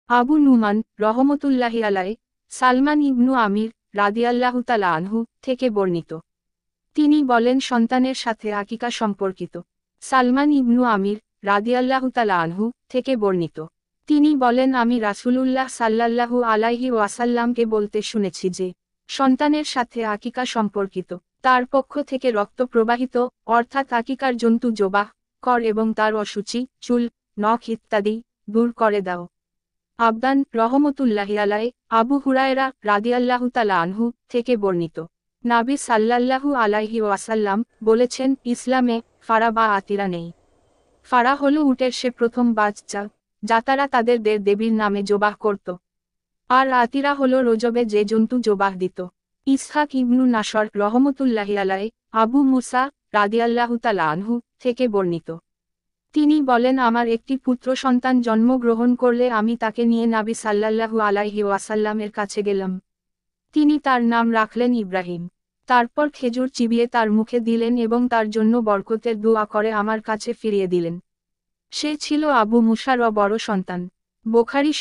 আবু নুমান রহমতুল্লাহি আলাইহ সালমান ইবনু আমির রাদিয়াল্লাহু তাআলা আনহু থেকে বর্ণিত। তিনি বলেন সন্তানের সাথে আকিকা সম্পর্কিত। সালমান ইবনু আমির রাদিয়াল্লাহু তাআলা আনহু থেকে বর্ণিত। তিনি বলেন আমি রাসূলুল্লাহ সাল্লাল্লাহু আলাইহি ওয়াসাল্লামকে বলতে শুনেছি যে সন্তানের সাথে আকিকা সম্পর্কিত, তার পক্ষ থেকে রক্ত প্রবাহিত অর্থাৎ আকিকার জন্তু জবাহ কর এবং তার অশুচি চুল নখ ইত্যাদি দূর করে দাও। আবদান রহমতুল্লাহি আলাইহ আবু হুরায়রা রাদিয়াল্লাহু তাআলা আনহু থেকে বর্ণিত। নবী সাল্লাল্লাহু আলাইহি ওয়াসাল্লাম বলেছেন ইসলামে ফারা বা আতিরা নেই। ফারা হলো উটের সে প্রথম বাচ্চা যা তারা তাদের দেবীর নামে জবাহ করত। আর আতিরা হলো রজবে যে জন্তু জবাহ দিত। ইসহাক ইবনু নাসর রহমতুল্লাহি আলাইহ আবু মুসা রাদিয়াল্লাহু তাআলা আনহু থেকে বর্ণিত। তিনি বলেন আমার একটি পুত্র সন্তান জন্মগ্রহণ করলে আমি তাকে নিয়ে নবী সাল্লাল্লাহু আলাইহি ওয়াসাল্লামের কাছে গেলাম। তিনি তার নাম রাখলেন ইব্রাহিম। তারপর খেজুর চিবিয়ে তার মুখে দিলেন এবং তার জন্য বরকতের দোয়া করে আমার কাছে ফিরিয়ে দিলেন। সে ছিল আবু মুসার বড় সন্তান। বুখারী